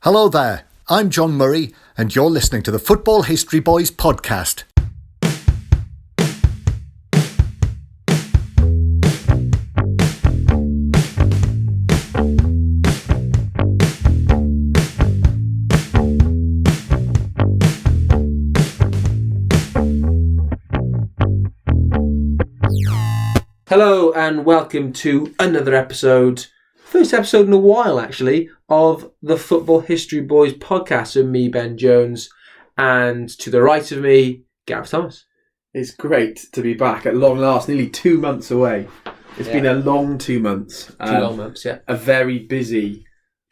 Hello there, I'm John Murray and you're listening to the Football History Boys podcast. Hello and welcome to another episode, first episode in a while actually, of the Football History Boys podcast with me, Ben Jones, and to the right of me, Gareth Thomas. It's great to be back at long last, nearly 2 months away. It's been a long 2 months. 2 long months, yeah. A very busy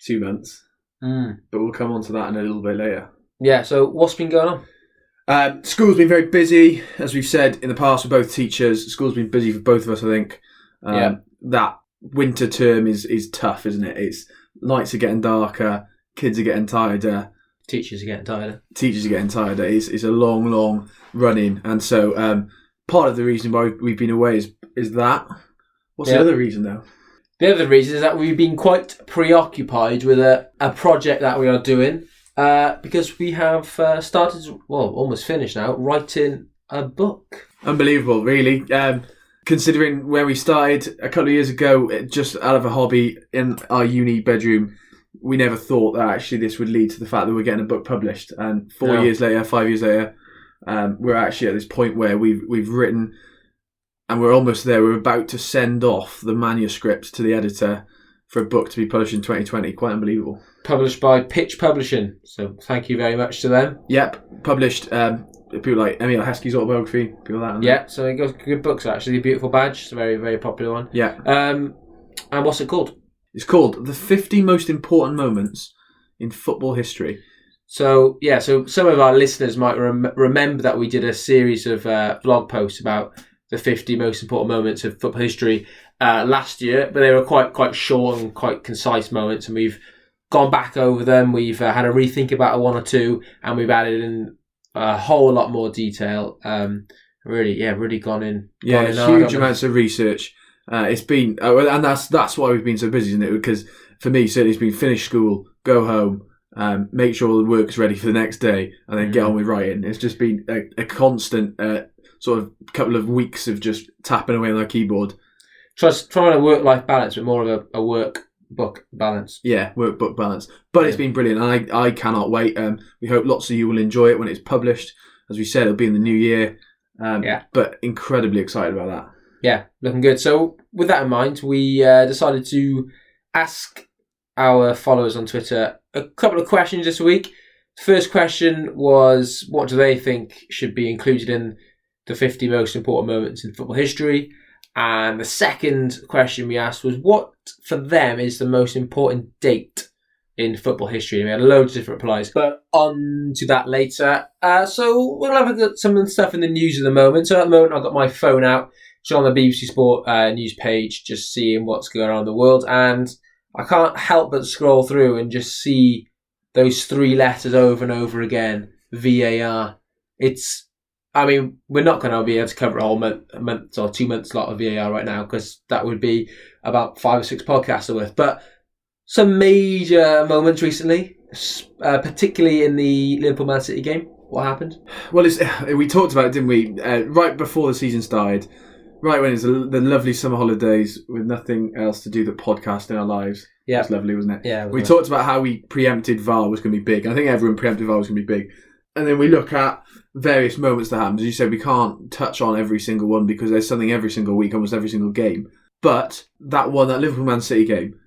2 months. But we'll come on to that in a little bit later. Yeah, so what's been going on? School's been very busy, as we've said in the past. We're both teachers. School's been busy for both of us, I think. That winter term is tough, isn't it? It's nights are getting darker, kids are getting tireder. Teachers are getting tireder. It's a long run-in. And so part of the reason why we've been away is that. What's the other reason, though? The other reason is that we've been quite preoccupied with a project that we are doing. Because we have started, almost finished now, writing a book. Unbelievable, really. Considering where we started a couple of years ago, just out of a hobby in our uni bedroom, we never thought that actually this would lead to the fact that we're getting a book published. And 5 years later, we're actually at this point where we've written, and we're almost there. We're about to send off the manuscript to the editor for a book to be published in 2020. Quite unbelievable. Published by Pitch Publishing. So thank you very much to them. Yep. Published people like Emil Heskey's autobiography, people like that. Yeah, so it goes good books actually. A Beautiful Badge. It's a very, very popular one. Yeah. And what's it called? It's called The 50 Most Important Moments in Football History. So some of our listeners might remember that we did a series of blog posts about the 50 most important moments of football history last year, but they were quite short and quite concise moments, and we've gone back over them. We've had a rethink about one or two, and we've added in a whole lot more detail. Really gone in. Huge amounts of research. It's been, and that's why we've been so busy, isn't it? Because for me, certainly, it's been finish school, go home, make sure all the work's ready for the next day, and then get on with writing. It's just been a constant sort of couple of weeks of just tapping away on our keyboard. Just trying a work-life balance, but more of a work-book balance. Yeah, work-book balance. But it's been brilliant. And I cannot wait. We hope lots of you will enjoy it when it's published. As we said, it'll be in the new year. But incredibly excited about that. Yeah, looking good. So with that in mind, we decided to ask our followers on Twitter a couple of questions this week. The first question was, what do they think should be included in the 50 most important moments in football history? And the second question we asked was, what for them is the most important date in football history? And we had loads of different replies, but on to that later. So we'll have a look at some of the stuff in the news at the moment. So at the moment, I've got my phone out, it's on the BBC Sport news page, just seeing what's going on in the world. And I can't help but scroll through and just see those three letters over and over again, VAR. We're not going to be able to cover a whole month or 2 months lot of VAR right now, because that would be about 5 or 6 podcasts worth. But some major moments recently, particularly in the Liverpool-Man City game. What happened? Well, we talked about it, didn't we? Right before the season started, right when it was the lovely summer holidays with nothing else to do but podcast in our lives. Yeah. It was lovely, wasn't it? Yeah. We talked about how we preempted VAR was going to be big. I think everyone preempted VAR was going to be big. And then we look at various moments that happened. As you said, we can't touch on every single one because there's something every single week, almost every single game. But that Liverpool-Man City game,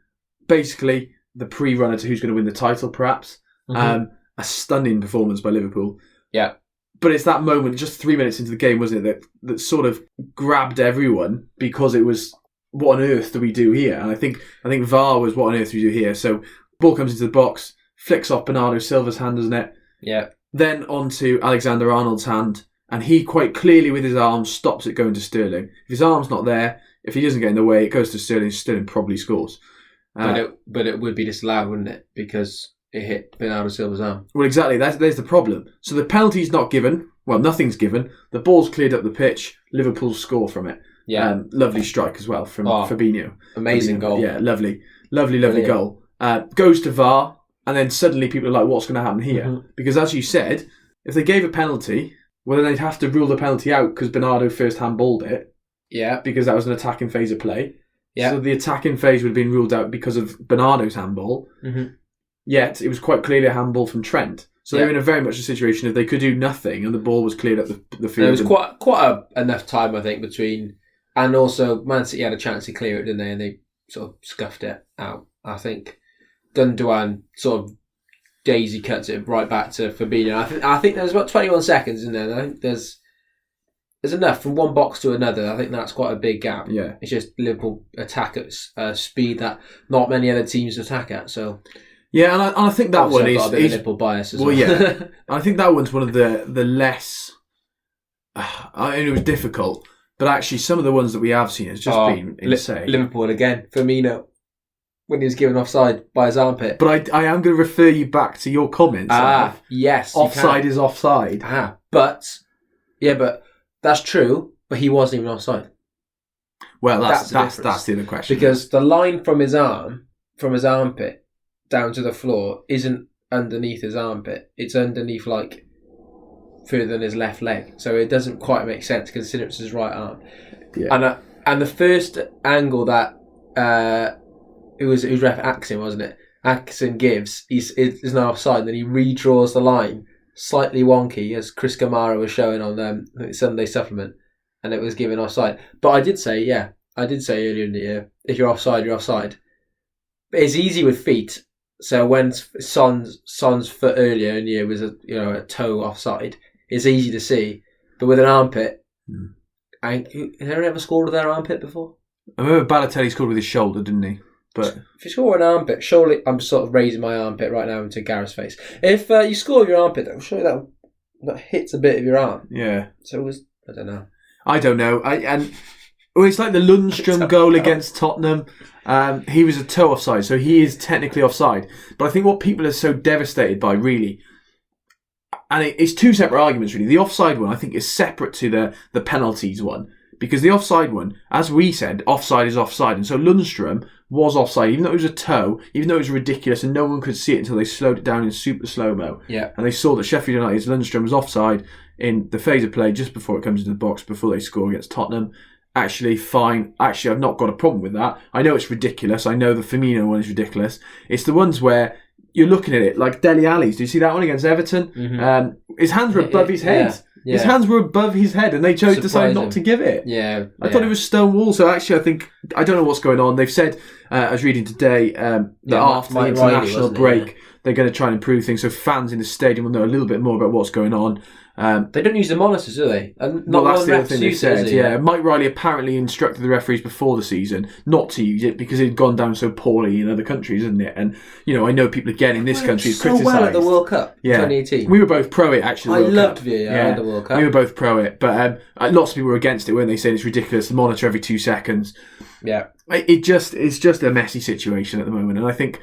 basically the pre-runner to who's going to win the title, perhaps. A stunning performance by Liverpool. Yeah. But it's that moment, just 3 minutes into the game, wasn't it, that sort of grabbed everyone, because it was, what on earth do we do here? And I think VAR was, what on earth do we do here? So ball comes into the box, flicks off Bernardo Silva's hand, doesn't it? Yeah. Then onto Alexander-Arnold's hand, and he quite clearly with his arm stops it going to Sterling. If his arm's not there, if he doesn't get in the way, it goes to Sterling. Sterling probably scores. But it would be disallowed, wouldn't it? Because it hit Bernardo Silva's arm. Well, exactly. There's the problem. So the penalty's not given. Well, nothing's given. The ball's cleared up the pitch. Liverpool score from it. Yeah. Lovely strike as well from Fabinho. Amazing goal. Yeah, lovely goal. Goes to VAR. and then suddenly people are like, what's going to happen here? Mm-hmm. Because as you said, if they gave a penalty, well, then they'd have to rule the penalty out because Bernardo first handballed it. Yeah. Because that was an attacking phase of play. Yeah. So the attacking phase would have been ruled out because of Bernardo's handball. Mm-hmm. Yet it was quite clearly a handball from Trent. So they were in a very much a situation if they could do nothing and the ball was cleared up the field. There was quite enough time, I think, between... And also, Man City had a chance to clear it, didn't they? And they sort of scuffed it out. I think Gundogan sort of daisy cuts it right back to Fabinho. I think there's about 21 seconds in there. I think there's enough from one box to another. I think that's quite a big gap. Yeah. It's just Liverpool attack at speed that not many other teams attack at. So yeah, and I think that one I've got a bit of is Liverpool bias as well. Well, yeah, I think that one's one of the less. I mean, it was difficult, but actually, some of the ones that we have seen has just been insane. Liverpool again, Firmino, when he was given offside by his armpit. But I am going to refer you back to your comments. Yes, offside is offside. But that's true. But he wasn't even offside. Well, that's the other question. Because the line from his armpit down to the floor isn't underneath his armpit. It's underneath, like, further than his left leg. So it doesn't quite make sense considering it's his right arm. Yeah. And the first angle that it was ref Axon, wasn't it? Axon gives is now offside, and then he redraws the line slightly wonky, as Chris Kamara was showing on the Sunday supplement, and it was given offside. But I did say earlier in the year, if you're offside, you're offside. But it's easy with feet. So when Son's foot earlier in the year was a toe offside, it's easy to see. But with an armpit, has anyone ever scored with their armpit before? I remember Balotelli scored with his shoulder, didn't he? But if you score with an armpit, surely I'm sort of raising my armpit right now into Gareth's face. If you score with your armpit, though, surely that hits a bit of your arm. Yeah. So it was, I don't know. It's like the Lundstrom goal against Tottenham. He was a toe offside, so he is technically offside. But I think what people are so devastated by, really, and it's two separate arguments, really. The offside one, I think, is separate to the penalties one. Because the offside one, as we said, offside is offside. And so Lundstrom was offside, even though it was a toe, even though it was ridiculous and no one could see it until they slowed it down in super slow-mo. Yeah. And they saw that Sheffield United's Lundstrom was offside in the phase of play just before it comes into the box, before they score against Tottenham. Actually, fine. Actually, I've not got a problem with that. I know it's ridiculous. I know the Firmino one is ridiculous. It's the ones where you're looking at it, like Dele Alli's. Do you see that one against Everton? Mm-hmm. His hands were above his head. Yeah. His hands were above his head, and they decided not to give it. Yeah, I thought it was stonewall. So actually, I don't know what's going on. They've said, I was reading today, that after the international break, they're going to try and improve things. So fans in the stadium will know a little bit more about what's going on. They don't use the monitors, do they? And that's the other thing they said. Yeah, Mike Riley apparently instructed the referees before the season not to use it because it had gone down so poorly in other countries, isn't it? And I know people again in this country is criticised. So well at the World Cup 2018. We were both pro it actually. I loved VAR at the World Cup. We were both pro it, but lots of people were against it, weren't they? Saying it's ridiculous to monitor every 2 seconds. Yeah, it's just a messy situation at the moment, and I think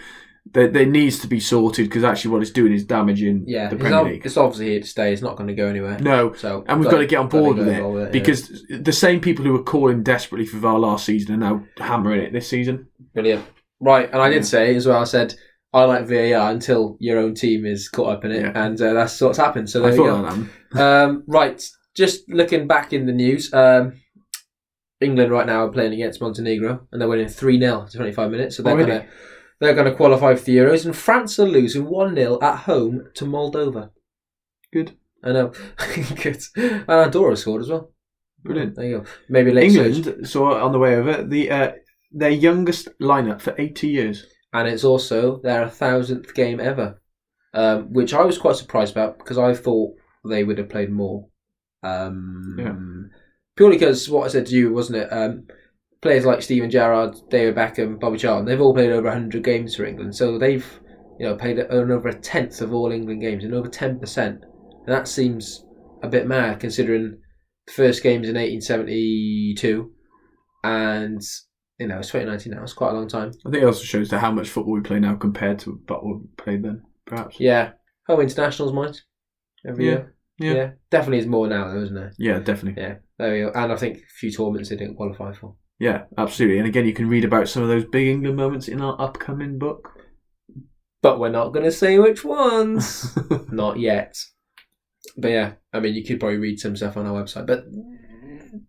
that there needs to be sorted because actually what it's doing is damaging the Premier League. It's obviously here to stay. It's not going to go anywhere. No, and we've got to get on board with it because the same people who were calling desperately for VAR last season are now hammering it this season. Brilliant. Right, and I did say as well, I said, I like VAR until your own team is caught up in it, and that's what's happened. So there you go. Right, just looking back in the news, England right now are playing against Montenegro, and they're winning 3-0 to 25 minutes, so they're going to qualify for the Euros, and France are losing 1-0 at home to Moldova. Good. I know. Good. And Andorra scored as well. Brilliant. There you go. Maybe late England saw on the way over their youngest lineup for 80 years. And it's also their 1,000th game ever, which I was quite surprised about because I thought they would have played more. Purely because what I said to you, wasn't it? Players like Steven Gerrard, David Beckham, Bobby Charlton, they've all played over 100 games for England. So they've played over a tenth of all England games and over 10%. And that seems a bit mad considering the first games in 1872 and it's 2019 now. It's quite a long time. I think it also shows how much football we play now compared to what we played then, perhaps. Yeah. Home internationals, mind. Every year. Yeah. Definitely is more now though, isn't there? Yeah, definitely. Yeah. There we go. And I think a few tournaments they didn't qualify for. Yeah, absolutely. And again, you can read about some of those big England moments in our upcoming book. but we're not going to say which ones. Not yet. But yeah, I mean, you could probably read some stuff on our website, but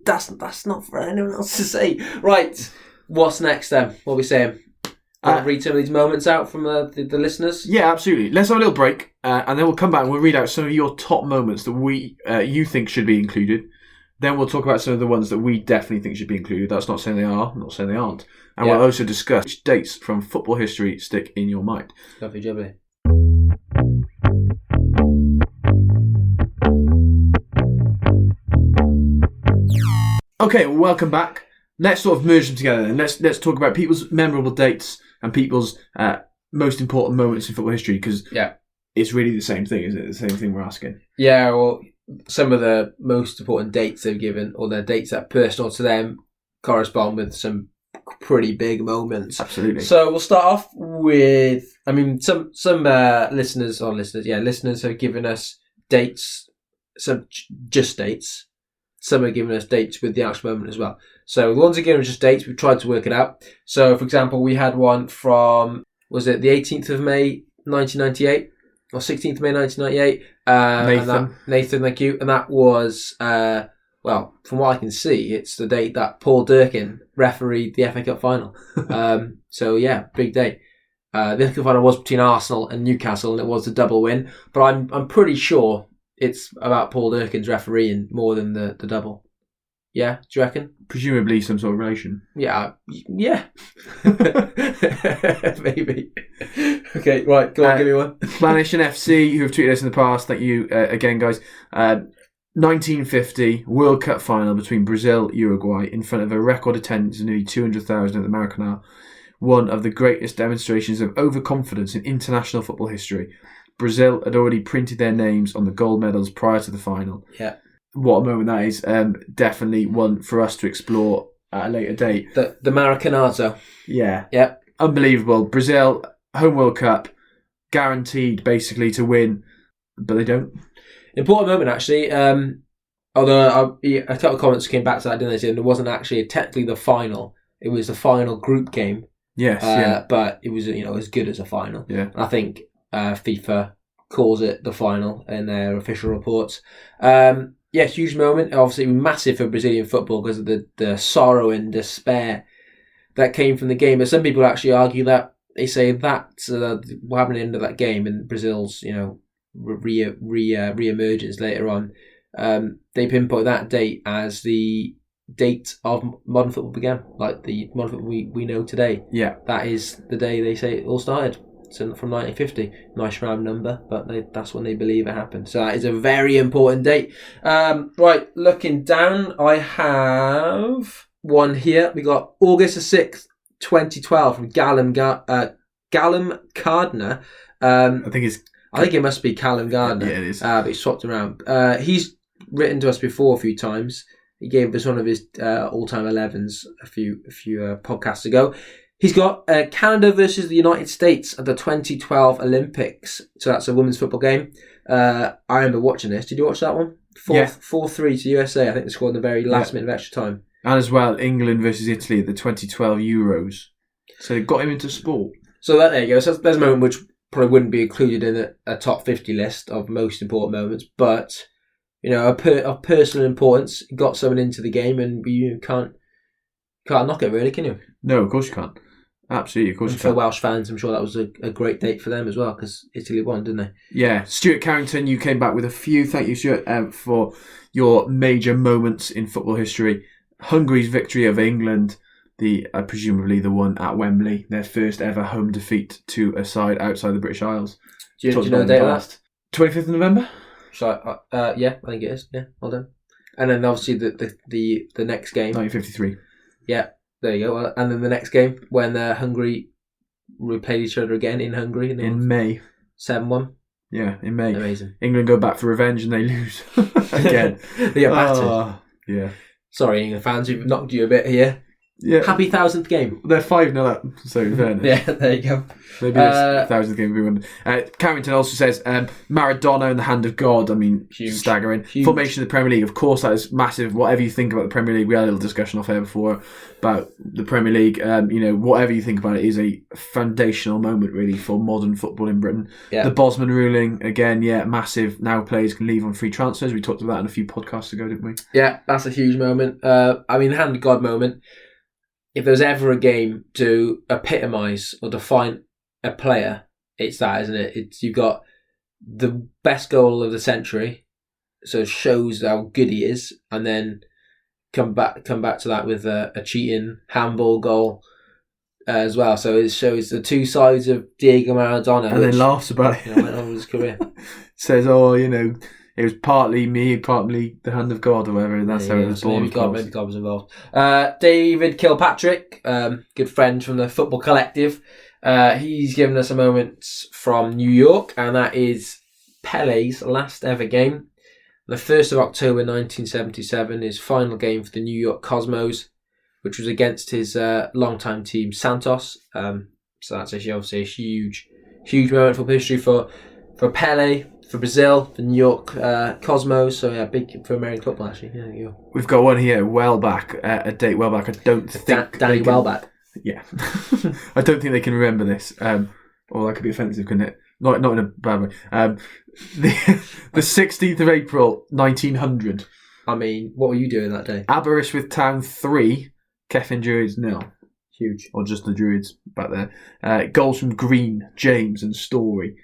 that's not for anyone else to say. Right, what's next then? What are we saying? Read some of these moments out from the listeners? Yeah, absolutely. Let's have a little break, and then we'll come back and we'll read out some of your top moments that you think should be included. Then we'll talk about some of the ones that we definitely think should be included. That's not saying they are, not saying they aren't. And we'll also discuss which dates from football history stick in your mind. Lovely jubbly. Okay, well, welcome back. Let's sort of merge them together and let's talk about people's memorable dates and people's most important moments in football history, because it's really the same thing, isn't it? The same thing we're asking. Yeah, well, some of the most important dates they've given, or their dates that are personal to them, correspond with some pretty big moments. Absolutely. So we'll start off with, I mean, some listeners have given us dates, some just dates. Some are giving us dates with the actual moment as well. So the ones that are giving us just dates, we've tried to work it out. So, for example, we had one from, was it the 18th of May, 1998? Or 16th of May, 1998? Nathan, thank you. And that was, well, from what I can see, it's the date that Paul Durkin refereed the FA Cup final. So, yeah, big day. The FA Cup final was between Arsenal and Newcastle, and it was a double win. But I'm pretty sure it's about Paul Durkin's refereeing more than the double. Yeah, do you reckon? Presumably some sort of relation. Yeah. Maybe. Okay, right, go on, give me one. Spanish and FC, who have tweeted us in the past, thank you again, guys. 1950 World Cup final between Brazil and Uruguay in front of a record attendance of nearly 200,000 at the Maracanã. One of the greatest demonstrations of overconfidence in international football history. Brazil had already printed their names on the gold medals prior to the final. Yeah. What a moment that is. Definitely one for us to explore at a later date. The Maracanazo. Yeah. Yeah. Unbelievable. Brazil, home World Cup, guaranteed basically to win, but they don't. Important moment, actually. Although a couple of comments came back to that, didn't they? And it wasn't actually technically the final. It was the final group game. Yes, yeah. But it was, as good as a final. Yeah. And I think FIFA calls it the final in their official reports. Yeah, huge moment. Obviously massive for Brazilian football because of the sorrow and despair that came from the game. But some people actually argue that they say that what happened at the end of that game and Brazil's, re-emergence later on, they pinpoint that date as the date of modern football began, like the modern football we know today. Yeah. That is the day they say it all started. So from 1950, nice round number, but that's when they believe it happened. So that is a very important date. Right, looking down, I have one here. We got August the 6th, 2012 from Callum Gardner. I think it must be Callum Gardner. Yeah, it is. But he's swapped around. He's written to us before a few times. He gave us one of his all-time 11s a few podcasts ago. He's got Canada versus the United States at the 2012 Olympics. So that's a women's football game. I remember watching this. Did you watch that one? 4-3 to USA. I think they scored in the very last minute of extra time. And as well, England versus Italy at the 2012 Euros. So they got him into sport. So there you go. So there's a moment which probably wouldn't be included in a top 50 list of most important moments. But, of personal importance, got someone into the game and you can't knock it really, can you? No, of course you can't. Absolutely, of course. And for Welsh fans, I'm sure that was a great date for them as well, because Italy won, didn't they? Yeah. Stuart Carrington, you came back with a few. Thank you, Stuart, for your major moments in football history. Hungary's victory over England, presumably the one at Wembley, their first ever home defeat to a side outside the British Isles. Do you know the date of that? 25th of November? Yeah, I think it is. Yeah, well done. And then obviously the next game. 1953. Yeah. There you go. And then the next game, when Hungary replayed each other again in Hungary. In May. 7-1. Yeah, in May. Amazing. England go back for revenge and they lose again. They get battered. Yeah. Sorry, England fans, we've knocked you a bit here. Yeah. Happy 1000th game. They're 5-0 up, so in fairness. Yeah, there you go. Maybe this 1000th game will be won. Carrington also says, Maradona and the hand of God. I mean, Huge. staggering. Huge. Formation of the Premier League. Of course, that is massive. Whatever you think about the Premier League, we had a little discussion off air before about the Premier League. Whatever you think about it, is a foundational moment, really, for modern football in Britain. Yeah. The Bosman ruling, again, massive. Now players can leave on free transfers. We talked about that in a few podcasts ago, didn't we? Yeah, that's a huge moment. The hand of God moment. If there's ever a game to epitomise or define a player, it's that, isn't it? You've got the best goal of the century, so it shows how good he is, and then come back to that with a cheating handball goal as well. So it shows the two sides of Diego Maradona, and then laughs about it. Went on with his career. Says, it was partly me, partly the hand of God, or whatever, and that's how it was born. Maybe God was involved. David Kilpatrick, good friend from the Football Collective, he's given us a moment from New York, and that is Pele's last ever game. The 1st of October 1977, his final game for the New York Cosmos, which was against his longtime team Santos. So that's actually obviously a huge moment for history for Pele, for Brazil, for New York Cosmos. So yeah, big for American football actually. Yeah, you go. We've got one here, well back, a date well back. I don't think Danny Welbeck. Yeah, I don't think they can remember this. Or that could be offensive, couldn't it? Not in a bad way. The 16th of April, 1900. I mean, what were you doing that day? Aberystwyth Town 3, Keffin Druids 0. Huge. Or just the Druids back there. Goals from Green, James and Story.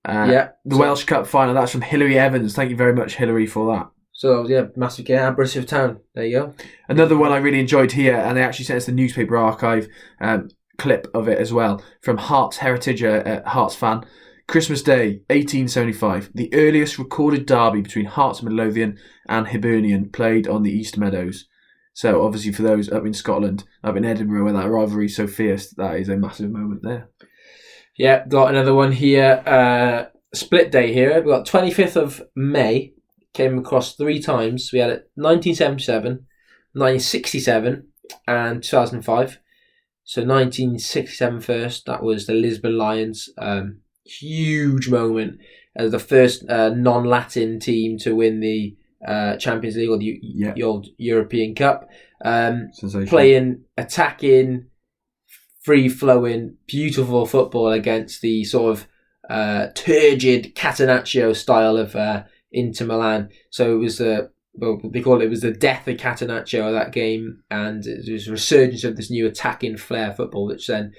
The Welsh Cup final, that's from Hilary Evans. Thank you very much, Hilary, for that. So, yeah, massive game. Aberystwyth Town. There you go. Another one I really enjoyed here, and they actually sent us the newspaper archive clip of it as well, from Hearts Heritage, Hearts fan. Christmas Day, 1875. The earliest recorded derby between Hearts Midlothian and Hibernian played on the East Meadows. So, obviously, for those up in Scotland, up in Edinburgh, where that rivalry is so fierce, that is a massive moment there. Yeah, got another one here. Split day here. We've got 25th of May. Came across 3 times. We had it 1977, 1967, and 2005. So 1967 first. That was the Lisbon Lions. Huge moment as the first non-Latin team to win the Champions League or the old European Cup. Playing, attacking, free-flowing, beautiful football against the sort of turgid Catenaccio style of Inter Milan. So it was they call it was the death of Catenaccio, that game, and it was a resurgence of this new attacking flair football, which then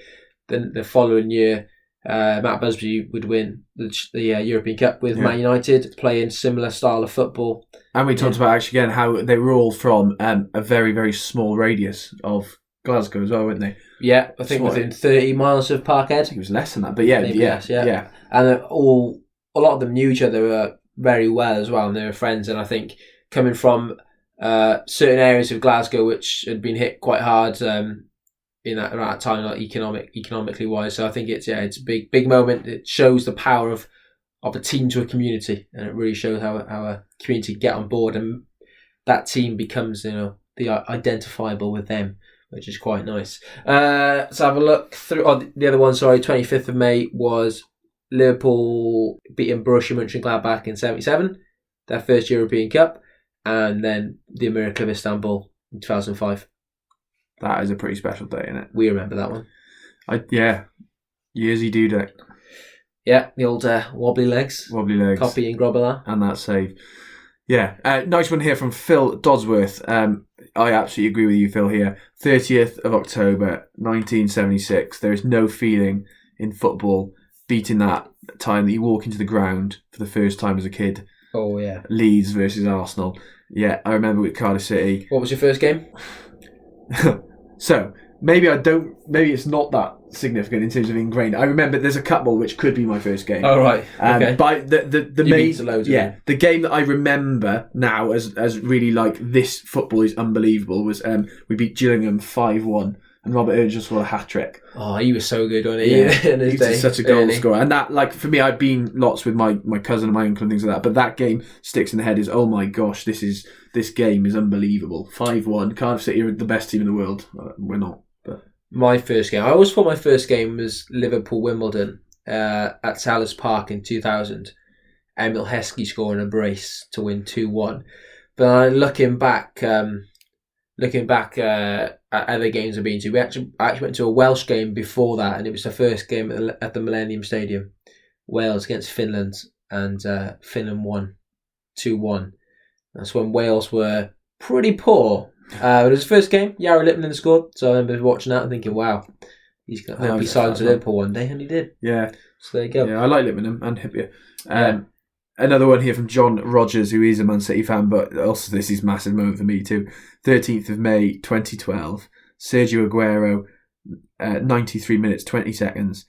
the following year Matt Busby would win the European Cup with Man United, playing similar style of football. And we talked about actually again how they were all from a very, very small radius of Glasgow as well, weren't they? Yeah, I think within 30 miles of Parkhead. I think it was less than that, but yeah. And a lot of them knew each other very well as well, and they were friends. And I think coming from certain areas of Glasgow which had been hit quite hard in that time, like economically wise, so I think it's a big moment. It shows the power of a team to a community, and it really shows how a community get on board, and that team becomes the identifiable with them, which is quite nice. So have a look through. The other one, 25th of May was Liverpool beating Borussia Mönchengladbach in 77, their first European Cup, and then the Miracle of Istanbul in 2005. That is a pretty special day, isn't it? We remember that one. Yearsy Dudek. Yeah, the old wobbly legs. Copy and Grobbelaar. And that save. Yeah, nice one here from Phil Dodsworth. I absolutely agree with you, Phil, here. 30th of October, 1976. There is no feeling in football beating that time that you walk into the ground for the first time as a kid. Oh, yeah. Leeds versus Arsenal. Yeah, I remember with Cardiff City. What was your first game? So, maybe it's not that significant in terms of ingrained. I remember there's a couple which could be my first game. Oh, right. Okay. But the game that I remember now as really like this football is unbelievable was we beat Gillingham 5-1 And Robert Earl just scored a hat-trick. Oh, he was so good, wasn't he? Yeah, in his he's day, just such a goal scorer. And that, like, for me, I've been lots with my cousin and my uncle and things like that, but that game sticks in the head is, oh my gosh, this game is unbelievable. 5-1. Cardiff City are the best team in the world. We're not. But my first game. I always thought my first game was Liverpool-Wimbledon at Selhurst Park in 2000. Emil Heskey scoring a brace to win 2-1. But looking back at other games I've been to, I actually went to a Welsh game before that, and it was the first game at the Millennium Stadium. Wales against Finland, and Finland won 2-1. That's when Wales were pretty poor. It was the first game. Yari Lippman scored, so I remember watching that and thinking, wow, he's going to be signed to Liverpool one day, and he did. Yeah. So there you go. Yeah, I like Lippman and Hippier. Another one here from John Rogers, who is a Man City fan, but also this is a massive moment for me too. 13th of May 2012, Sergio Aguero, 93 minutes 20 seconds.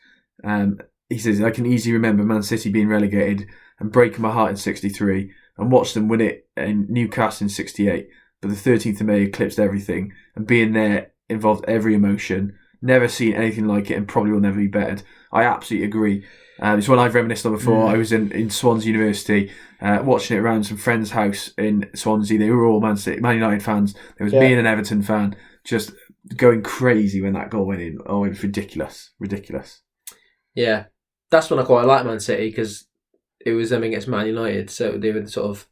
He says, I can easily remember Man City being relegated and breaking my heart in 63 and watched them win it in Newcastle in 68. But the 13th of May eclipsed everything, and being there involved every emotion. Never seen anything like it, and probably will never be bettered. I absolutely agree. It's one I've reminisced on before. I was in Swansea University watching it around some friend's house in Swansea. They were all Man United fans. There was me and an Everton fan just going crazy when that goal went in. Oh, it was ridiculous. Yeah, that's when I quite like Man City, because it was them against Man United, so they were sort of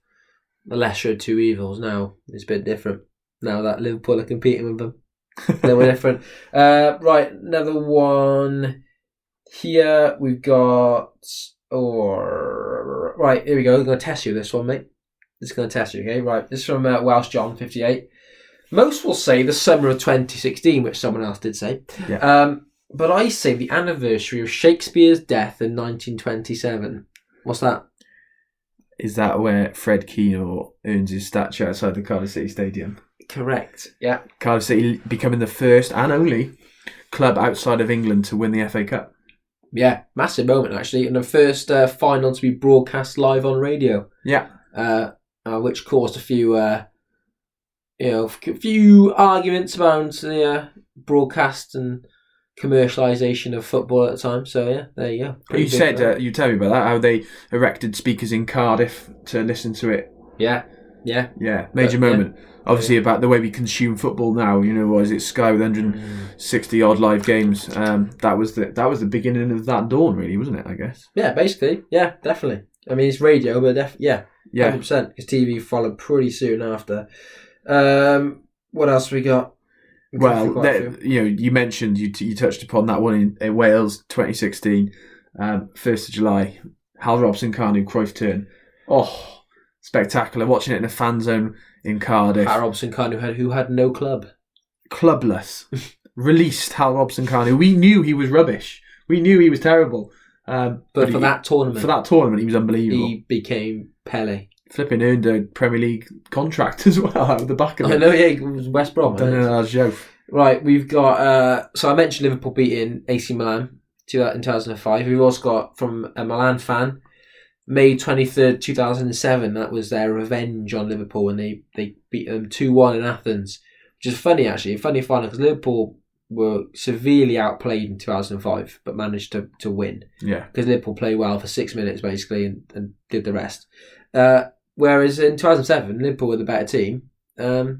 the lesser of two evils. Now it's a bit different. Now that Liverpool are competing with them, they were different. Right, another one. Here we've got... right, here we go. I'm going to test you this one, mate. This is going to test you, okay? Right, this is from Welsh John, 58. Most will say the summer of 2016, which someone else did say. Yeah. But I say the anniversary of Shakespeare's death in 1927. What's that? Is that where Fred Keno earns his statue outside the Cardiff City Stadium? Correct, yeah. Cardiff City becoming the first and only club outside of England to win the FA Cup. Yeah, massive moment actually, and the first final to be broadcast live on radio. Yeah, which caused a few, few arguments around the broadcast and commercialisation of football at the time. So yeah, there you go. You said you tell me about that, how they erected speakers in Cardiff to listen to it. Yeah. Major moment. Yeah. Obviously, about the way we consume football now. Was it Sky with 160 odd live games? That was the beginning of that dawn, really, wasn't it? I guess. Yeah, basically. Yeah, definitely. I mean, it's radio, but 100%. Because TV followed pretty soon after. What else we got? You mentioned you touched upon that one in Wales 2016, 1st of July. Hal Robson-Kanu, Cruyff turn. Oh, spectacular! Watching it in a fan zone in Cardiff. Hal Robson-Kanu who had no club. Clubless. Released Hal Robson-Kanu. We knew he was rubbish. We knew he was terrible. But for that tournament, he was unbelievable. He became Pele. Flipping earned a Premier League contract as well out of the back of it. I know, yeah, it was West Brom. Right, we've got... so I mentioned Liverpool beating AC Milan in 2005. We've also got, from a Milan fan, May 23rd, 2007. That was their revenge on Liverpool when they beat them 2-1 in Athens. Which is funny, actually. A funny final, because Liverpool were severely outplayed in 2005, but managed to win. Yeah. Because Liverpool played well for 6 minutes, basically, and did the rest. Whereas in 2007, Liverpool were the better team, but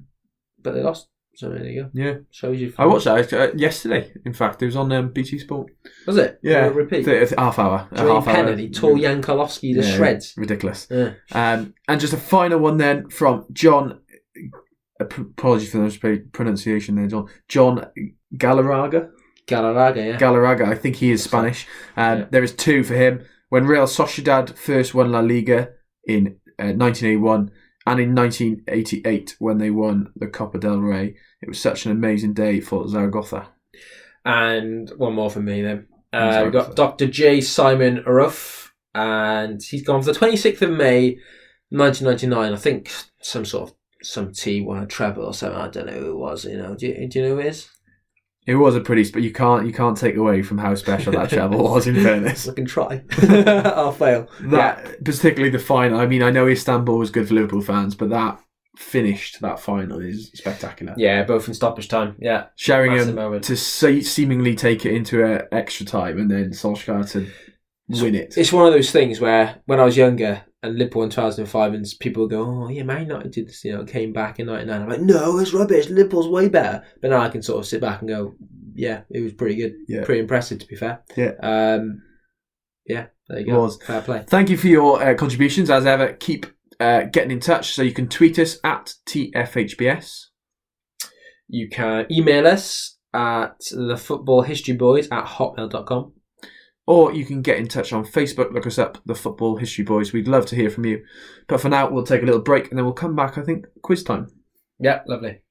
they lost. So there you go. Yeah. Shows you. I watched that yesterday, in fact. It was on BT Sport. Was it? Yeah. Repeat? Half hour. Joey Kennedy tore Jan Karlowski to shreds. Ridiculous. Yeah. And just a final one then from John. Apologies for the pronunciation there, John. John Galarraga. Galarraga. I think he is Spanish. There is two for him. When Real Sociedad first won La Liga in 1981 and in 1988 when they won the Copa del Rey. It was such an amazing day for Zaragoza. And one more from me then. We've got Dr. J. Simon Ruff, and he's gone for the 26th of May 1999. I think some T won a treble or something. I don't know who it was. Do you know who it is? It was a pretty, but you can't take away from how special that treble was. In fairness, I can try. I'll fail. Particularly the final. I mean, I know Istanbul was good for Liverpool fans, but that finished that final is spectacular. Yeah, both in stoppage time. Yeah, massive Sheringham moment. to seemingly take it into extra time and then Solskjaer to win it. It's one of those things where when I was younger and Liverpool in 2005 and people would go, oh yeah, Man United did this, came back in 99. I'm like, no, it's rubbish. Liverpool's way better. But now I can sort of sit back and go, yeah, it was pretty good. Yeah. Pretty impressive, to be fair. Yeah. Yeah, there you go. Was. Fair play. Thank you for your contributions. As ever, keep getting in touch. So you can tweet us at TFHBS. You can email us at thefootballhistoryboys@hotmail.com. Or you can get in touch on Facebook. Look us up, The Football History Boys. We'd love to hear from you. But for now, we'll take a little break and then we'll come back, I think, quiz time. Yeah, lovely.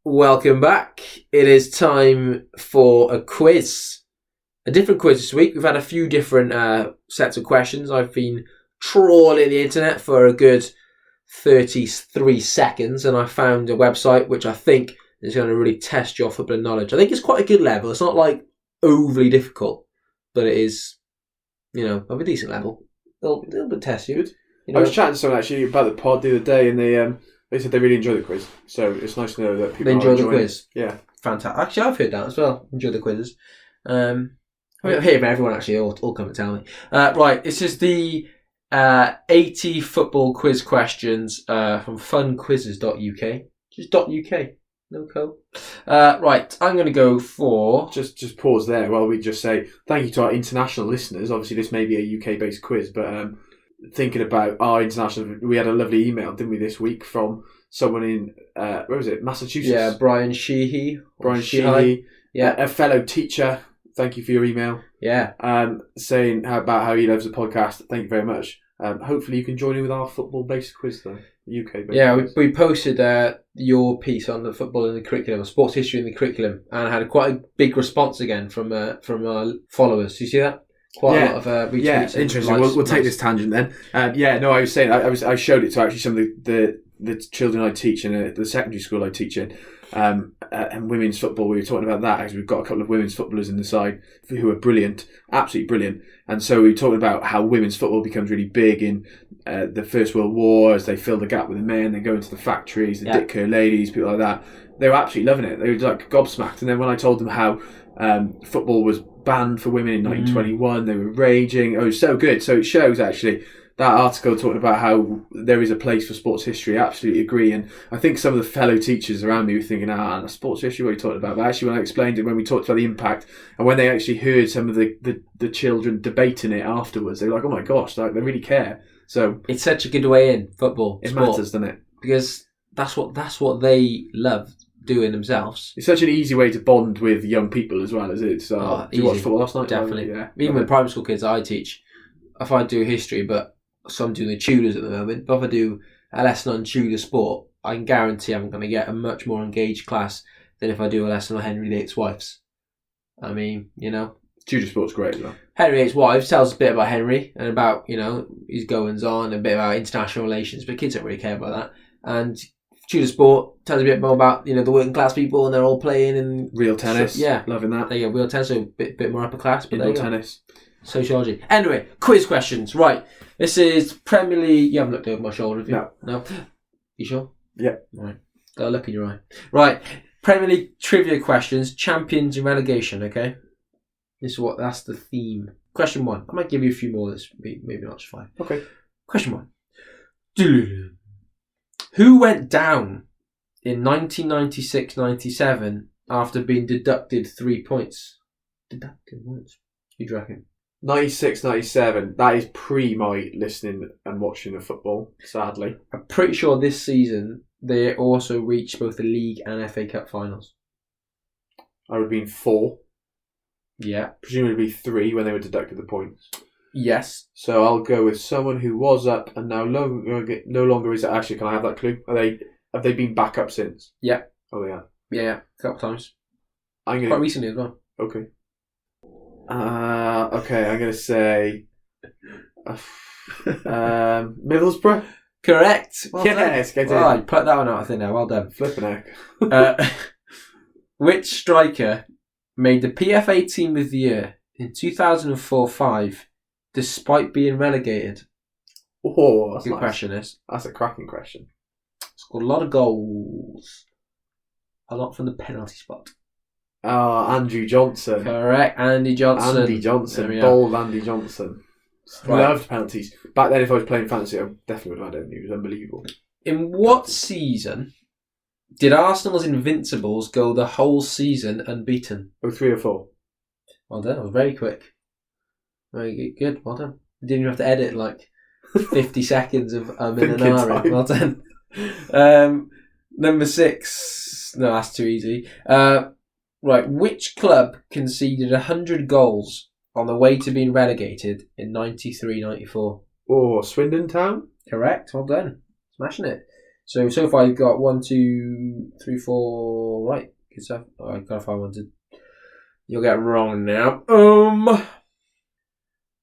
Welcome back. It is time for a quiz. A different quiz this week. We've had a few different sets of questions. I've been trawling the internet for a good 33 seconds and I found a website which I think is going to really test your football knowledge. I think it's quite a good level. It's not like overly difficult, but it is, of a decent level. It'll test you. I was chatting to someone actually about the pod the other day and they said they really enjoyed the quiz. So it's nice to know that people enjoy the quiz. Yeah. Fantastic. Actually, I've heard that as well. Enjoy the quizzes. I hear from everyone actually all come and tell me. Right, this is the 80 football quiz questions from funquizzes.uk. Just .uk. No co. Right, I'm going to go for... Just pause there while we just say thank you to our international listeners. Obviously, this may be a UK-based quiz, but thinking about our international... We had a lovely email, didn't we, this week from someone in, where was it, Massachusetts? Yeah, Brian Sheehy. Brian Sheehy. Yeah. A fellow teacher. Thank you for your email. Yeah. Saying about how he loves the podcast. Thank you very much. Hopefully you can join in with our football-based quiz, though. UK-based quiz. We posted your piece on the football in the curriculum, sports history in the curriculum, and had quite a big response again from our followers. Do you see that? Quite a lot of retweets. Yeah, interesting. We'll take this tangent then. I was saying I showed it to actually some of the children I teach in the secondary school I teach in. And women's football, we were talking about that as we've got a couple of women's footballers in the side who are brilliant, absolutely brilliant. And so we were talking about how women's football becomes really big in the First World War as they fill the gap with the men. They go into the factories, the dicussed ladies, people like that. They were absolutely loving it. They were like gobsmacked. And then when I told them how football was banned for women in 1921, they were raging. Oh, it was so good. So it shows actually. That article talking about how there is a place for sports history, I absolutely agree. And I think some of the fellow teachers around me were thinking, sports history, what are you talking about? But actually when I explained it, when we talked about the impact, and when they actually heard some of the children debating it afterwards, they were like, oh my gosh, like, they really care. So it's such a good way in football. It matters, doesn't it? Because that's what they love doing themselves. It's such an easy way to bond with young people as well, as it? So, did you watch football last night? Definitely. Yeah. Even with primary school kids I teach, if I do history, so I'm doing the Tudors at the moment, but if I do a lesson on Tudor sport, I can guarantee I'm going to get a much more engaged class than if I do a lesson on Henry VIII's wives. I mean, Tudor sport's great, though. Henry VIII's wives tells us a bit about Henry and about, his goings on, and a bit about international relations, but kids don't really care about that. And Tudor sport tells a bit more about, the working class people, and they're all playing in real tennis. So, yeah. Loving that. There you go, real tennis, so a bit more upper class. But indoor tennis. Sociology. Anyway, quiz questions. Right. This is Premier League. You haven't looked over my shoulder, have you? No. You sure? Yeah. Right. Got a look in your eye. Right. Premier League trivia questions. Champions and relegation. Okay. That's the theme. Question 1. I might give you a few more. That's maybe not just 5. Okay. Question 1. Who went down in 1996-97 after being deducted 3 points? Deducted points. Who do you reckon? 96-97, that is pre my listening and watching of football, sadly. I'm pretty sure this season they also reached both the League and FA Cup finals. I would have been 4. Yeah. Presumably 3 when they were deducted the points. Yes. So I'll go with someone who was up and now no longer is. Actually, can I have that clue? Have they been back up since? Yeah. Oh, they have. Yeah, a couple times. Quite recently as well. Okay. Okay, I'm going to say Middlesbrough. Correct. Well, yes, you put that one out, I think now. Well done. Flipping heck. Which striker made the PFA Team of the Year in 2004-05, despite being relegated? Oh, that's Good nice. question, this. That's a cracking question. Scored a lot of goals. A lot from the penalty spot. Andrew Johnson. Correct, Andy Johnson. Andy Johnson. Bold Andy Johnson. Right. Loved penalties. Back then, if I was playing fantasy, I definitely would have had him. He was unbelievable. In what season did Arsenal's Invincibles go the whole season unbeaten? 03 or 4. Well done, that was very quick. Very good, well done. You didn't even have to edit like 50 seconds of in an Thinking hour. time. Well done. Number 6. No, that's too easy. Right, which club conceded 100 goals on the way to being relegated in 93-94? Oh, Swindon Town? Correct, well done. Smashing it. So far you've got 1, 2, 3, 4. Right, good stuff. Oh, I gotta find one to. You'll get wrong now.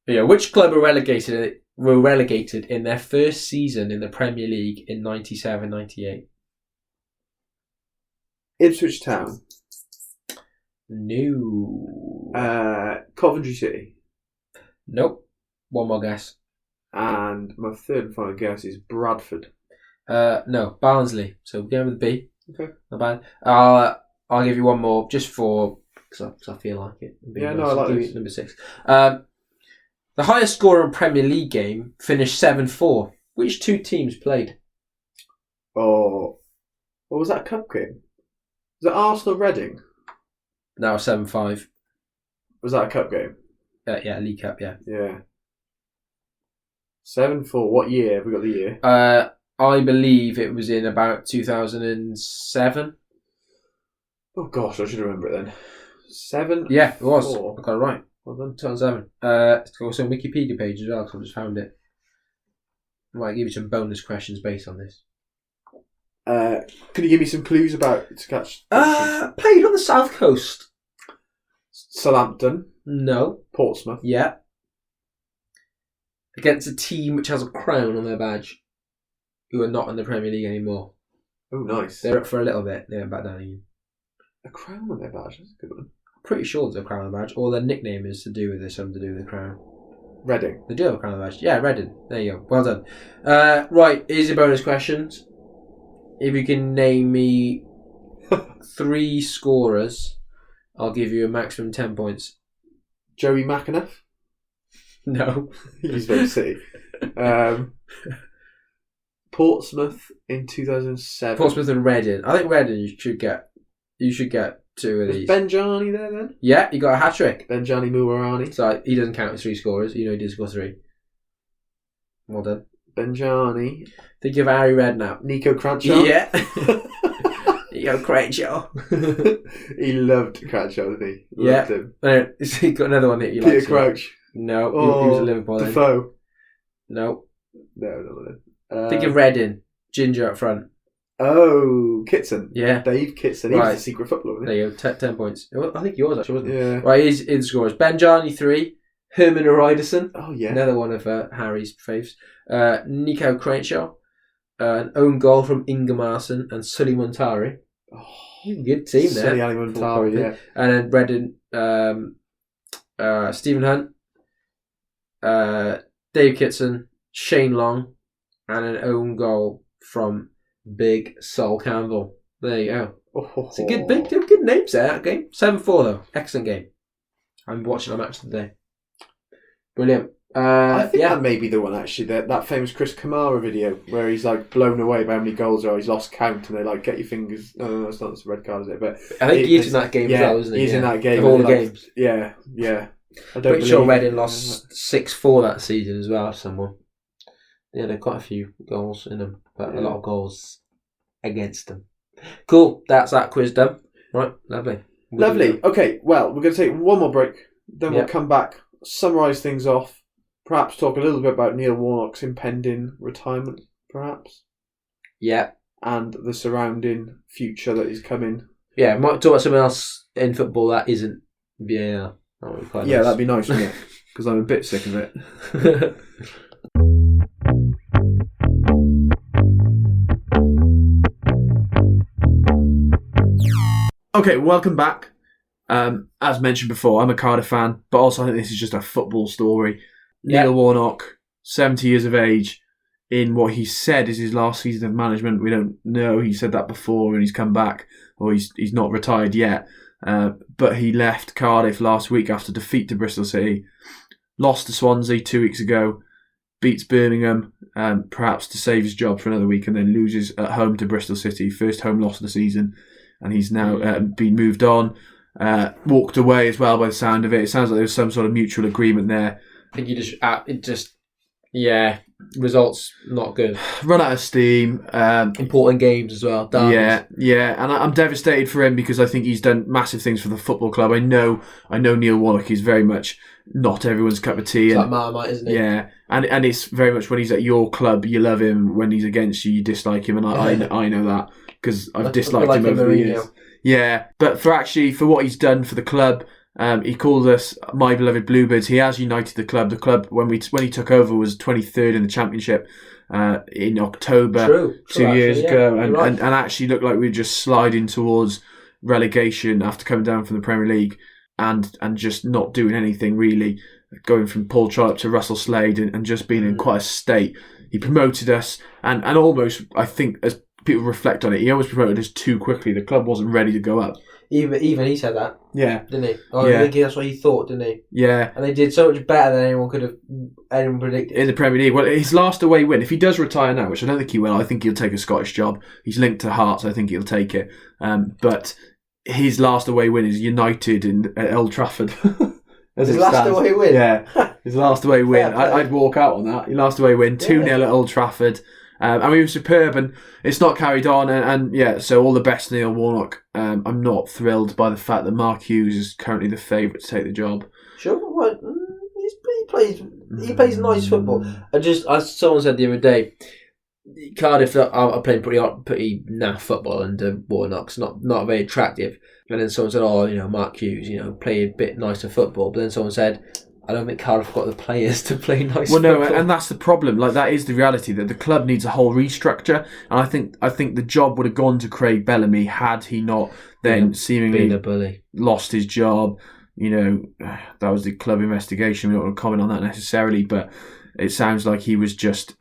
Yeah, which club were relegated in their first season in the Premier League in 97-98? Ipswich Town. No. Coventry City. Nope. One more guess. And my third and final guess is Bradford. No, Barnsley. So we're going with B. Okay. Not bad. I'll give you one more just for because I feel like it. Yeah, no, I like this. Number 6. The highest scorer in Premier League game finished 7-4. Which two teams played? Oh, what was that, a cup game? Was it Arsenal Reading? No, 7-5. Was that a cup game? Yeah, League Cup. Yeah. Yeah. 7-4. What year? Have we got the year? I believe it was in about 2007. Oh gosh, I should remember it then. 7. Yeah, it was. 4. I got it right. Well done. 2007. It's also a Wikipedia page as well, because I just found it. I might give you some bonus questions based on this. Can you give me some clues about to catch? Played on the South Coast. Southampton. No. Portsmouth. Yeah. Against a team which has a crown on their badge, who are not in the Premier League anymore. Oh, nice. They're up for a little bit. They're back down again. A crown on their badge. That's a good one. Pretty sure there's a crown on the badge, or their nickname is to do with this, something to do with the crown. Reading. They do have a crown on the badge. Yeah, Reading. There you go. Well done. Right, here's your bonus questions. If you can name me 3 scorers, I'll give you a maximum 10 points. Joey McAnuff. No. He's very City. Portsmouth in 2007. Portsmouth and Reading. I think Reading you should get 2 of Was these. Benjani there then? Yeah, you got a hat trick. Benjani Muwarani. So he doesn't count as 3 scorers. You know he did score 3. Well done. Benjani. Think of Harry Redknapp. Nico Cranshaw. Yeah. You go Cranshaw. He loved Cranshaw, didn't he? Loved him. He got another one that you Peter like. Crouch. No, he was a Liverpool then. Defoe. No. No. Think of Reading. Ginger up front. Oh, Kitson. Yeah. Dave Kitson. He was a secret footballer, wasn't There you go. 10 points. I think yours actually, wasn't he? it? Yeah. Right, here's the scorers. Benjani 3. Herman Ariderson. Oh, yeah. Another one of Harry's faves. Nico Cranshaw. An own goal from Ingemarson and Sully Montari. Oh, good team there. Sully Ali Montari, yeah. And then Reading, Stephen Hunt, Dave Kitson, Shane Long, and an own goal from Big Sol Campbell. There you go. Oh. It's a good names there, that game. 7-4 though. Excellent game. I'm watching a match today. Brilliant. I think that may be the one actually, that famous Chris Kamara video where he's like blown away by how many goals there are. He's lost count and they like get your fingers. No, it's not, it's a red card, is it? But I think he's in that game as well, isn't he? He's in that game. Of all the games. Yeah. I don't Pretty sure Reading lost 6-4 that season as well, someone. Yeah, they've got a few goals in them, but a lot of goals against them. Cool, that's that quiz done. Right, lovely. Lovely. Okay, well, we're going to take one more break, then we'll come back, summarise things off, perhaps talk a little bit about Neil Warnock's impending retirement, perhaps. Yeah. And the surrounding future that is coming. Yeah, might talk about something else in football that isn't VAR. That would be quite nice. That'd be nice, wouldn't it? Because I'm a bit sick of it. Okay, welcome back. As mentioned before, I'm a Cardiff fan, but also I think this is just a football story. Yeah. Neil Warnock, 70 years of age, in what he said is his last season of management. We don't know. He said that before and he's come back, or he's not retired yet. But he left Cardiff last week after defeat to Bristol City, lost to Swansea 2 weeks ago, beats Birmingham, perhaps to save his job for another week, and then loses at home to Bristol City, first home loss of the season, and he's now been moved on. Walked away as well by the sound of it. It sounds like there was some sort of mutual agreement there. I think results not good. Run out of steam. Important games as well. Derbies. Yeah, and I'm devastated for him because I think he's done massive things for the football club. I know Neil Warnock is very much not everyone's cup of tea. It's like Marmite, isn't it? Yeah, and it's very much when he's at your club, you love him. When he's against you, you dislike him, and I know that because I've disliked him over the years. Yeah, but for what he's done for the club, he called us my beloved Bluebirds. He has united the club. The club, when he took over, was 23rd in the Championship in October True, 2 years ago, and right. actually looked like we were just sliding towards relegation after coming down from the Premier League and just not doing anything really, going from Paul Trollope to Russell Slade and just being in quite a state. He promoted us and almost, I think, as people reflect on it, he almost promoted us too quickly. The club wasn't ready to go up. Even he said that. Yeah. Didn't he? I think that's what he thought, didn't he? Yeah. And they did so much better than anyone predicted. In the Premier League. Well, his last away win, if he does retire now, which I don't think he will, I think he'll take a Scottish job. He's linked to Hearts, so I think he'll take it. But his last away win is United at Old Trafford. His last away win? Yeah. His last away win. Yeah, I'd walk out on that. His last away win, 2-0 at Old Trafford. And he was superb, and it's not carried on. And so all the best to Neil Warnock. I'm not thrilled by the fact that Mark Hughes is currently the favourite to take the job. Sure, what? He plays nice football. As someone said the other day, Cardiff are playing pretty naff football under Warnock's not very attractive. And then someone said, Mark Hughes, play a bit nicer football. But then someone said, I don't think Cardiff got the players to play nice football. Well, no, and that's the problem. Like, that is the reality, that the club needs a whole restructure. And I think the job would have gone to Craig Bellamy had he not then seemingly been a bully, lost his job. That was the club investigation. We don't want to comment on that necessarily, but it sounds like he was just,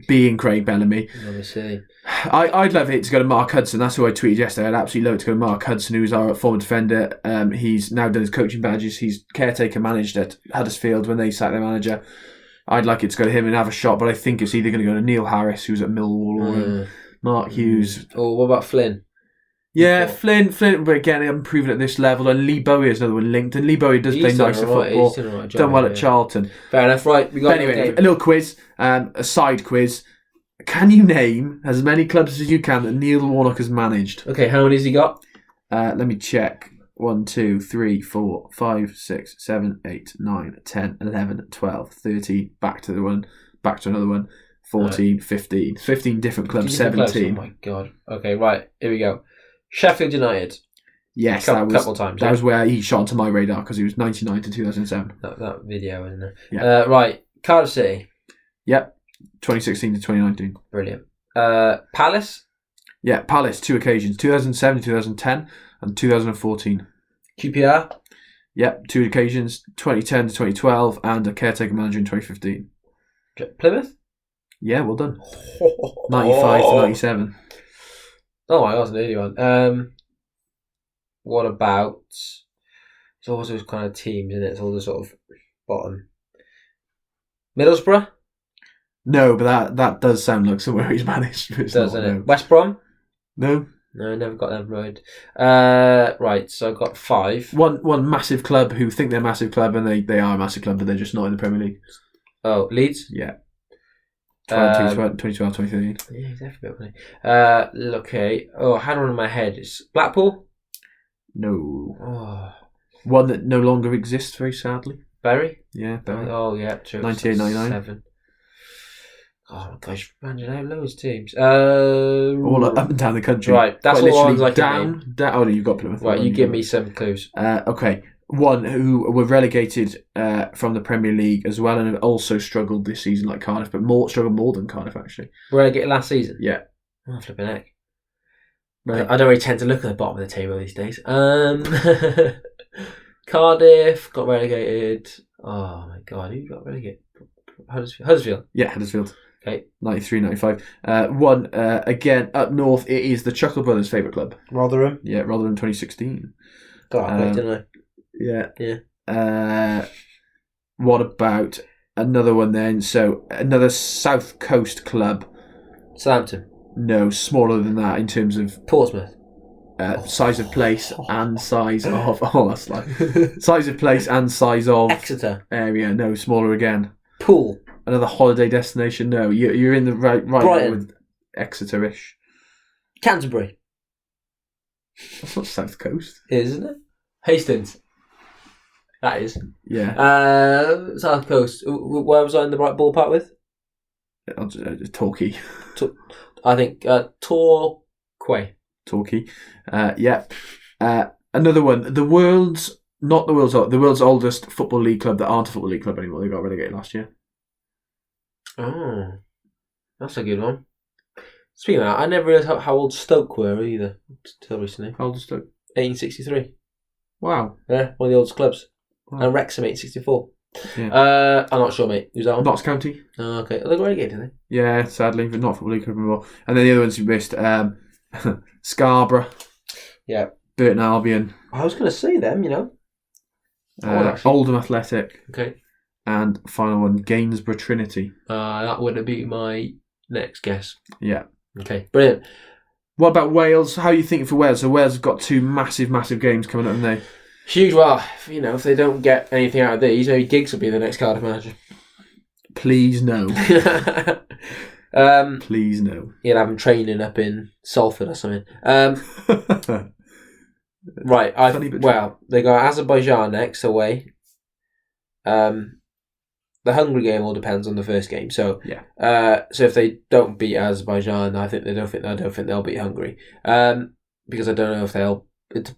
being Craig Bellamy. Obviously. I'd love it to go to Mark Hudson. That's who I tweeted yesterday. I'd absolutely love it to go to Mark Hudson, who's our former defender. He's now done his coaching badges. He's caretaker managed at Huddersfield when they sacked their manager. I'd like it to go to him and have a shot, but I think it's either going to go to Neil Harris, who's at Millwall, or Mark Hughes. Or what about Flynn? Yeah, Flynn, but again, unproven at this level. And Lee Bowie is another one linked. And Lee Bowie does play nicer football. Done well at Charlton. Fair enough, right. We got anyway, a little quiz, a side quiz. Can you name as many clubs as you can that Neil Warnock has managed? Okay, how many has he got? Let me check. 1, 2, 3, 4, 5, 6, 7, 8, 9, 10, 11, 12, 13. Back to another one. 14, 15. 15 different clubs, 17. Oh my God. Okay, right. Here we go. Sheffield United. Yes, couple times. That was where he shot onto my radar because he was 99 to 2007. That video, isn't it? Yeah. Right. Cardiff City. Yep. 2016 to 2019. Brilliant. Palace. Yeah, Palace, 2 occasions. 2007, 2010 and 2014. QPR. Yep, 2 occasions. 2010 to 2012 and a caretaker manager in 2015. Plymouth. Yeah, well done. 95 to 97. Oh my God, that's an easy one. What about... It's always those kind of teams, isn't it? It's all the sort of bottom. Middlesbrough? No, but that does sound like somewhere he's managed. Doesn't it? West Brom? No. No, never got them right. Right, so I've got 5. One massive club who think they're a massive club and they are a massive club, but they're just not in the Premier League. Oh, Leeds? Yeah. 2012, 2013. Yeah, definitely. Okay. Oh, I had one in my head. It's Blackpool? No. Oh. One that no longer exists, very sadly. Bury? Yeah, Bury. Oh, yeah, true. 98, 99. 7. Oh my gosh, managing out loads of teams. All up and down the country. Right, that's all ones I can name. Oh, no, you've got Plymouth. Right, you give me some clues. Okay. One who were relegated from the Premier League as well and have also struggled this season like Cardiff, but struggled more than Cardiff actually. Relegated last season? Yeah. Oh, flipping heck. Right. I don't really tend to look at the bottom of the table these days. Cardiff got relegated. Oh my god, who got relegated? Huddersfield. Yeah, Huddersfield. Okay. 93, 95. One, again, up north, it is the Chuckle Brothers' favourite club. Rotherham. Yeah, Rotherham 2016. Got that didn't I? Yeah. Yeah. What about another one then? So, another South Coast club. Southampton. No, smaller than that in terms of Portsmouth. size of place and size of... Oh, that's like... size of place and size of... Exeter. Area. No, smaller again. Poole. Another holiday destination. No, you're in the right Brighton. with Exeter-ish. Canterbury. That's not South Coast. Isn't it? Hastings. That is. Yeah. South Coast. Where was I in the right ballpark with? Torquay. I think Torquay. Torquay. Yeah. Another one. The world's oldest football league club that aren't a football league club anymore. They got relegated last year. Oh, that's a good one. Speaking of that, I never realised how old Stoke were either until recently. How old is Stoke? 1863. Wow. Yeah, one of the oldest clubs. Wow. And Wrexham 1864. Yeah. I'm not sure, mate. Who's that one? Notts County. Oh, okay. They got relegated, didn't they? Yeah, sadly, but not football league club anymore. And then the other ones you missed. Scarborough. Yeah. Burton Albion. I was going to say them, you know. Oldham Athletic. Okay. And final one, Gainsborough Trinity. That would be my next guess. Yeah. Okay, brilliant. What about Wales? How are you thinking for Wales? So Wales have got two massive games coming up, haven't they? Huge. Well, if they don't get anything out of these, maybe Giggs will be the next Cardiff manager. Please no. Please no. He'll have him training up in Salford or something. Right. They got Azerbaijan next away. The Hungary game all depends on the first game. So yeah. So if they don't beat Azerbaijan, I don't think they'll beat Hungary. Because I don't know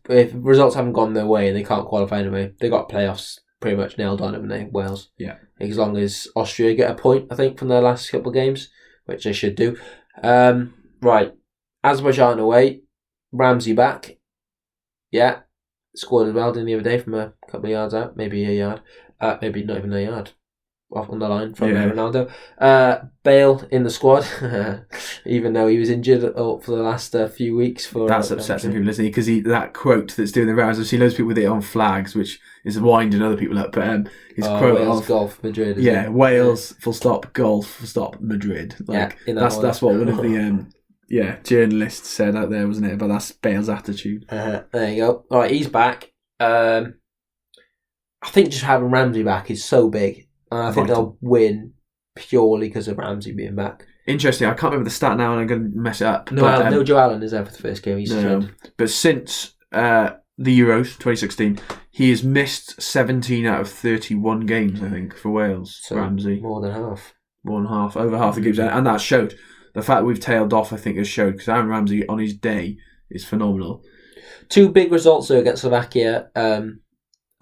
if results haven't gone their way and they can't qualify anyway. They got playoffs pretty much nailed on, haven't they? Wales. Yeah. As long as Austria get a point, I think, from their last couple of games, which they should do. Right. Azerbaijan away. Ramsey back. Yeah. Scored as well, didn't the other day from a couple of yards out, maybe a yard. Maybe not even a yard. Off on the line from Ronaldo. Bale in the squad, even though he was injured for the last few weeks. That's upsetting people listening because that quote that's doing the rounds. I've seen loads of people with it on flags, which is winding other people up. But his quote Wales, of golf, Madrid. Wales, full stop, golf, full stop, Madrid. That's what one of the journalists said out there, wasn't it? About that's Bale's attitude. There you go. All right, he's back. I think just having Ramsey back is so big. And I think they'll win purely because of Ramsey being back. Interesting. I can't remember the stat now and I'm going to mess it up. No, Joe Allen is there for the first game. He's suspended. But since the Euros 2016, he has missed 17 out of 31 games, I think, for Wales. So Ramsey. More than half. Over half the games. And that showed. The fact that we've tailed off, I think, has showed. Because Aaron Ramsey, on his day, is phenomenal. Two big results, though, against Slovakia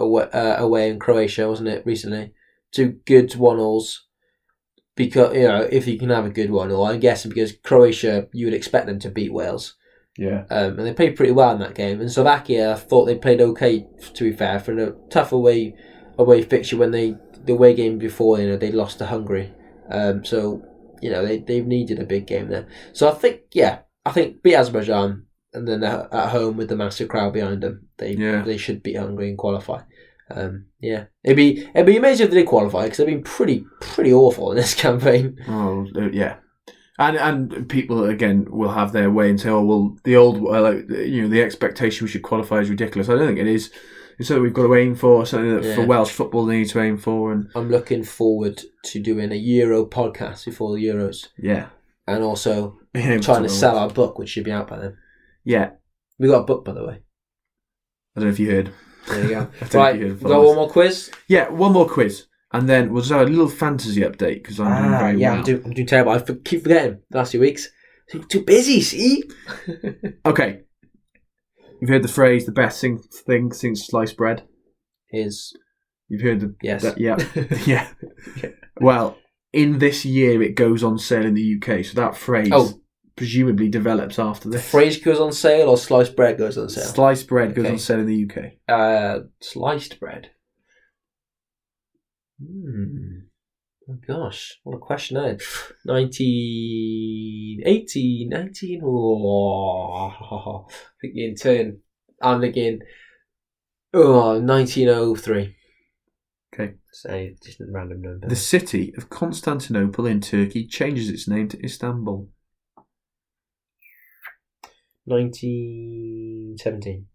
away in Croatia, wasn't it, recently? Two good 1-0s, because if you can have a good 1-0, I'm guessing because Croatia, you would expect them to beat Wales. Yeah. And they played pretty well in that game. And Slovakia, I thought they played okay, to be fair, for a tough away fixture when the away game before they lost to Hungary. So they've needed a big game there. So I think beat Azerbaijan and then at home with the massive crowd behind them, they should beat Hungary and qualify. It'd be amazing if they did qualify because they've been pretty awful in this campaign. Oh yeah, and people again will have their way and say, oh well, the old the expectation we should qualify is ridiculous. I don't think it is. It's something we've got to aim for. Something that for Welsh football they need to aim for. And I'm looking forward to doing a Euro podcast before the Euros. Yeah, and also trying to sell our book, which should be out by then. Yeah, we got a book, by the way. I don't know if you heard. There you go. Right, we got one more quiz? Yeah, one more quiz. And then we'll just have a little fantasy update because I'm doing very well. I'm doing terrible. I keep forgetting the last few weeks. I'm too busy, see? Okay. You've heard the phrase, the best thing since sliced bread? You've heard the... Yes. Yeah. Well, in this year it goes on sale in the UK, so that phrase... Oh, presumably develops after this. Phrase goes on sale or sliced bread goes on sale? Sliced bread goes on sale in the UK. Sliced bread. Oh gosh, what a question that is. 19. Oh, thinking in turn. I'm thinking, 1903. Okay. Say just a random number. The city of Constantinople in Turkey changes its name to Istanbul. 1917.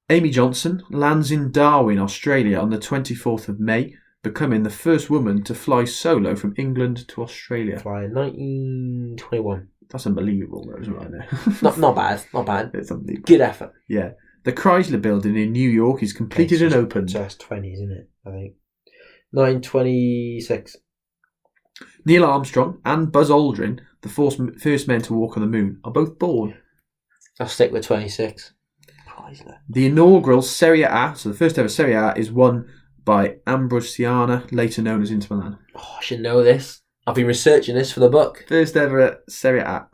Amy Johnson lands in Darwin, Australia on the 24th of May, becoming the first woman to fly solo from England to Australia. Fly 1921. That's unbelievable, though, isn't it? I know. Not bad. It's unbelievable. Good effort. Yeah. The Chrysler Building in New York is completed and opened. So that's 20, isn't it? I think. 926. Neil Armstrong and Buzz Aldrin, the first men to walk on the moon, are both born. I'll stick with 26. Chrysler. The inaugural Serie A, so the first ever Serie A, is won by Ambrosiana, later known as Inter Milan. Oh, I should know this. I've been researching this for the book. First ever Serie A.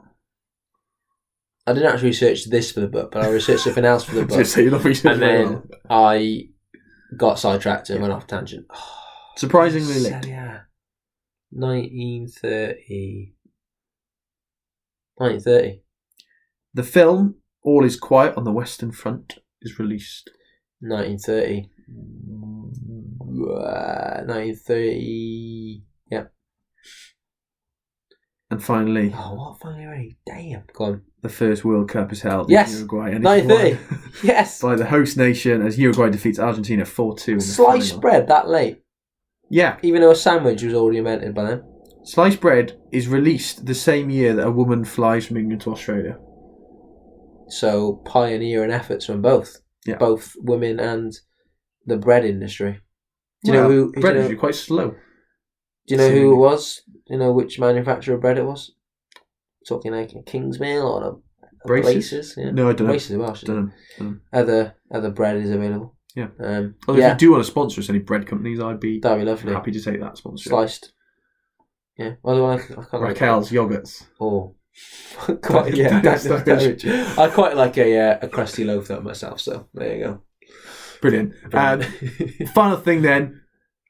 I didn't actually research this for the book, but I researched something else for the book. So you're not researching and then I got sidetracked and went off tangent. Oh, surprisingly late. Serie A. 1930. 1930. The film All Is Quiet on the Western Front is released. 1930. 1930. Yeah. And finally, what finally already? Damn. Go on. the first World Cup is held Yes. in Uruguay. And 1930. Yes. by the host nation as Uruguay defeats Argentina 4-2 in the Sliced final. bread that late. Yeah. Even though a sandwich was already invented by then. Sliced bread is released the same year that a woman flies from England to Australia. So pioneering efforts from both. Yeah. Both women and the bread industry. Do you know who? Bread is quite slow. Do you know who it was? Do you know which manufacturer of bread it was? Talking like a Kingsmill or a Braces? Yeah. No, I don't know. Braces as well. Don't know. Other bread is available. Yeah. If you do want to sponsor us, any bread companies, I'd be that'd be lovely. happy to take that sponsorship. Sliced. Yeah. I can't Raquel's yogurts. Oh. Quite, yeah. I quite like a crusty loaf though myself. So there you go. Brilliant. Final thing then.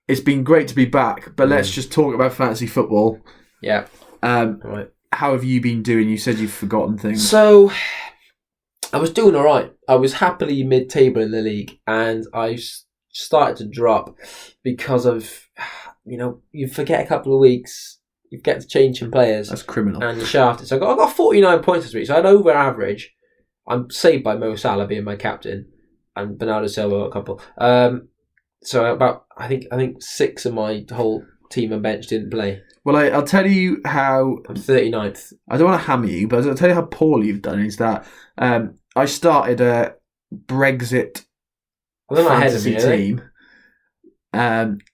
It's been great to be back, but let's just talk about fantasy football. Yeah. Right. How have you been doing? You said you've forgotten things. So, I was doing all right. I was happily mid-table in the league, and I started to drop because of, you forget a couple of weeks, you get to change some players. That's criminal. And you shafted. So I got 49 points this week, so I had over average. I'm saved by Mo Salah being my captain, and Bernardo Silva a couple. So about I think 6 of my whole team and bench didn't play. Well, I'll tell you how... I'm 39th. I don't want to hammer you, but I'll tell you how poorly you've done is that I started a Brexit fantasy team,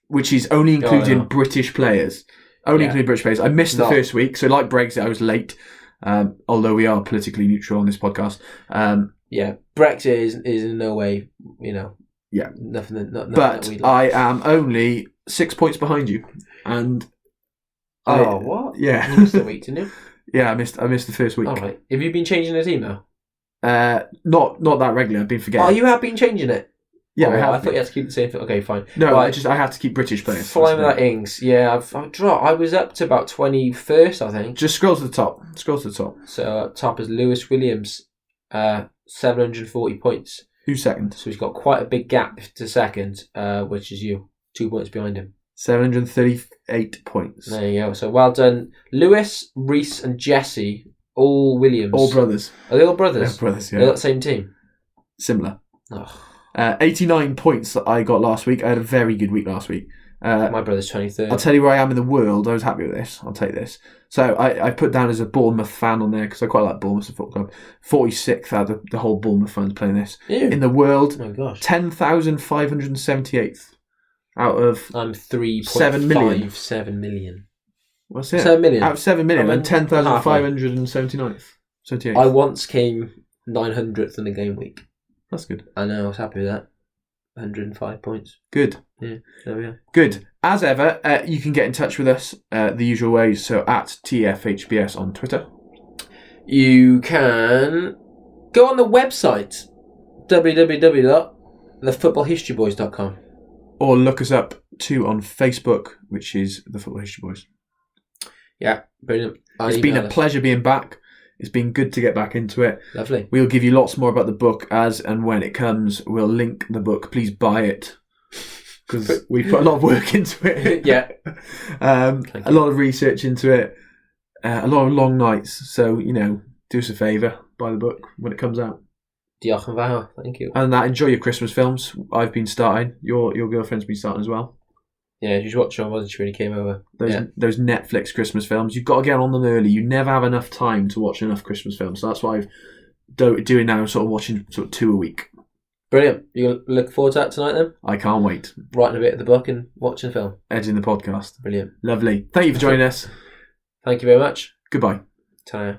which is only including British players. Including British players. I missed the first week, so like Brexit, I was late, although we are politically neutral on this podcast. Brexit is in no way, Yeah, nothing but that we I am only 6 points behind you, and what? Yeah, you missed a week, didn't you? Yeah, I missed the first week. All right. Have you been changing the team now? Not that regularly. I've been forgetting. Oh, you have been changing it. Yeah, I thought you had to keep the same. Okay, fine. No, right. I have to keep British players. Flying with that Ings. Yeah, I've dropped. I was up to about 21st, I think. Just scroll to the top. So top is Lewis Williams, 740 points. Who's second? So he's got quite a big gap to second, which is you. 2 points behind him. 738 points. There you go. So well done. Lewis, Reese and Jesse, all Williams. All brothers. Are they all brothers? They're brothers, yeah. They're the same team? Similar. Oh. 89 points that I got last week. I had a very good week last week. My brother's 23rd. I'll tell you where I am in the world. I was happy with this. I'll take this. So I put down as a Bournemouth fan on there because I quite like Bournemouth Football Club. 46th out of the whole Bournemouth fans playing this. Ew. In the world, oh my gosh. 10,578th out of I'm 7 million. 7 million. What's it? 7 million. Out of 7 million I'm and 10,579th. 78th. I once came 900th in the game week. That's good. I know, I was happy with that. 105 points. Good. Yeah, there we are. Good. As ever, you can get in touch with us the usual ways. So at TFHBS on Twitter. You can go on the website, www.thefootballhistoryboys.com. Or look us up too on Facebook, which is The Football History Boys. Yeah, brilliant. It's been a pleasure being back. It's been good to get back into it. Lovely. We'll give you lots more about the book as and when it comes. We'll link the book. Please buy it. Because we put a lot of work into it. Yeah. A lot of research into it. A lot of long nights. So, do us a favour. Buy the book when it comes out. Diolch yn fawr. Thank you. And enjoy your Christmas films. I've been starting. Your girlfriend's been starting as well. Yeah, she was watching one, wasn't she, when he came over? Those Netflix Christmas films. You've got to get on them early. You never have enough time to watch enough Christmas films. So that's what I've doing now. Sort of watching 2 a week. Brilliant. You look forward to that tonight then? I can't wait. Writing a bit of the book and watching the film. Editing the podcast. Brilliant. Lovely. Thank you for joining us. Thank you very much. Goodbye. Ta-ra.